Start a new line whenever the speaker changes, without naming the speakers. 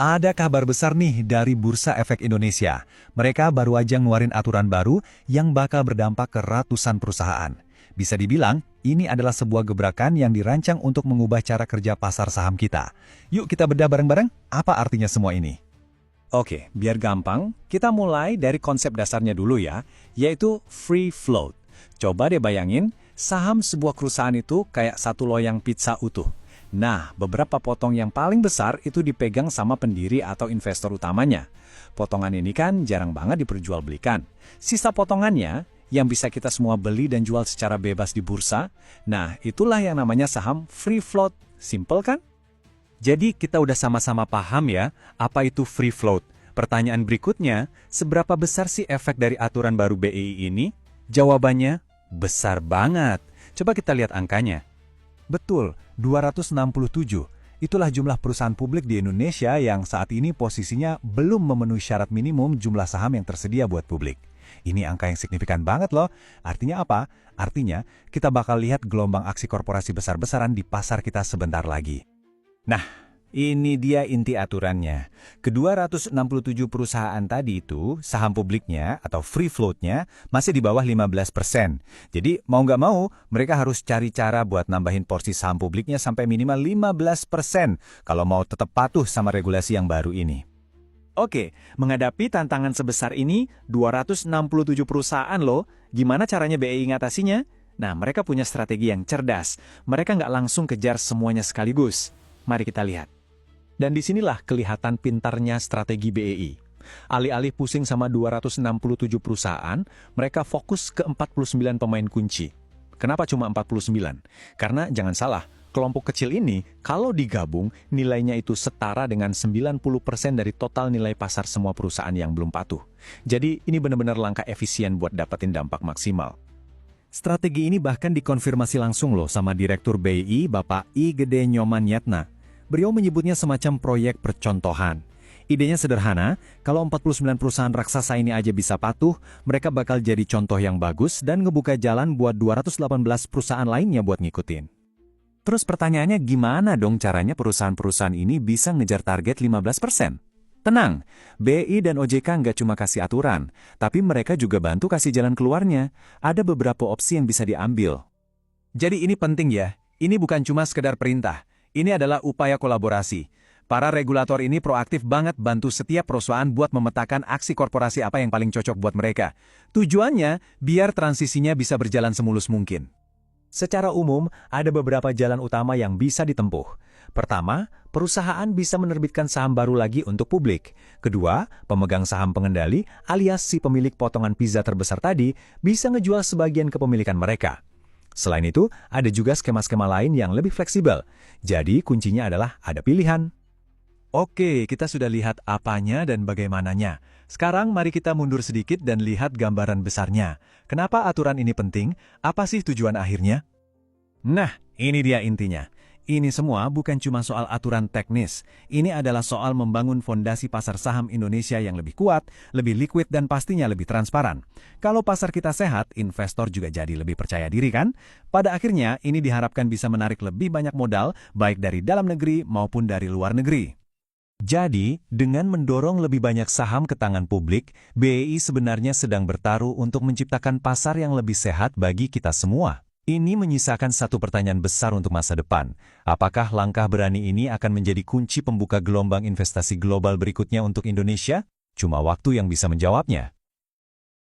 Ada kabar besar nih dari Bursa Efek Indonesia. Mereka baru aja ngeluarin aturan baru yang bakal berdampak ke ratusan perusahaan. Bisa dibilang, ini adalah sebuah gebrakan yang dirancang untuk mengubah cara kerja pasar saham kita. Yuk kita bedah bareng-bareng, apa artinya semua ini?
Oke, biar gampang, kita mulai dari konsep dasarnya dulu ya, yaitu free float. Coba deh bayangin, saham sebuah perusahaan itu kayak satu loyang pizza utuh. Nah, beberapa potong yang paling besar itu dipegang sama pendiri atau investor utamanya. Potongan ini kan jarang banget diperjualbelikan. Sisa potongannya, yang bisa kita semua beli dan jual secara bebas di bursa, nah itulah yang namanya saham free float. Simple kan?
Jadi kita udah sama-sama paham ya, apa itu free float. Pertanyaan berikutnya, seberapa besar sih efek dari aturan baru BI ini? Jawabannya, besar banget. Coba kita lihat angkanya. Betul, 267. Itulah jumlah perusahaan publik di Indonesia yang saat ini posisinya belum memenuhi syarat minimum jumlah saham yang tersedia buat publik. Ini angka yang signifikan banget loh. Artinya apa? Artinya, kita bakal lihat gelombang aksi korporasi besar-besaran di pasar kita sebentar lagi. Nah, ini dia inti aturannya. Ke-267 perusahaan tadi itu, saham publiknya atau free float-nya masih di bawah 15%. Jadi, mau nggak mau, mereka harus cari cara buat nambahin porsi saham publiknya sampai minimal 15% kalau mau tetap patuh sama regulasi yang baru ini.
Oke, menghadapi tantangan sebesar ini, 267 perusahaan loh, gimana caranya BI ngatasinya? Nah, mereka punya strategi yang cerdas. Mereka nggak langsung kejar semuanya sekaligus. Mari kita lihat. Dan disinilah kelihatan pintarnya strategi BEI. Alih-alih pusing sama 267 perusahaan, mereka fokus ke 49 pemain kunci. Kenapa cuma 49? Karena jangan salah, kelompok kecil ini, kalau digabung, nilainya itu setara dengan 90% dari total nilai pasar semua perusahaan yang belum patuh. Jadi ini benar-benar langkah efisien buat dapetin dampak maksimal. Strategi ini bahkan dikonfirmasi langsung loh sama Direktur BI, Bapak I. Gede Nyoman Yatna. Beliau menyebutnya semacam proyek percontohan. Idenya sederhana, kalau 49 perusahaan raksasa ini aja bisa patuh, mereka bakal jadi contoh yang bagus dan ngebuka jalan buat 218 perusahaan lainnya buat ngikutin. Terus pertanyaannya gimana dong caranya perusahaan-perusahaan ini bisa ngejar target 15%? Tenang, BI dan OJK nggak cuma kasih aturan, tapi mereka juga bantu kasih jalan keluarnya. Ada beberapa opsi yang bisa diambil. Jadi ini penting ya, ini bukan cuma sekedar perintah. Ini adalah upaya kolaborasi. Para regulator ini proaktif banget bantu setiap perusahaan buat memetakan aksi korporasi apa yang paling cocok buat mereka. Tujuannya, biar transisinya bisa berjalan semulus mungkin. Secara umum, ada beberapa jalan utama yang bisa ditempuh. Pertama, perusahaan bisa menerbitkan saham baru lagi untuk publik. Kedua, pemegang saham pengendali alias si pemilik potongan pizza terbesar tadi bisa ngejual sebagian kepemilikan mereka. Selain itu, ada juga skema-skema lain yang lebih fleksibel. Jadi, kuncinya adalah ada pilihan. Oke, kita sudah lihat apanya dan bagaimananya. Sekarang mari kita mundur sedikit dan lihat gambaran besarnya. Kenapa aturan ini penting? Apa sih tujuan akhirnya? Nah, ini dia intinya. Ini semua bukan cuma soal aturan teknis. Ini adalah soal membangun fondasi pasar saham Indonesia yang lebih kuat, lebih liquid dan pastinya lebih transparan. Kalau pasar kita sehat, investor juga jadi lebih percaya diri kan? Pada akhirnya, ini diharapkan bisa menarik lebih banyak modal, baik dari dalam negeri maupun dari luar negeri. Jadi, dengan mendorong lebih banyak saham ke tangan publik, BEI sebenarnya sedang bertaruh untuk menciptakan pasar yang lebih sehat bagi kita semua. Ini menyisakan satu pertanyaan besar untuk masa depan. Apakah langkah berani ini akan menjadi kunci pembuka gelombang investasi global berikutnya untuk Indonesia? Cuma waktu yang bisa menjawabnya.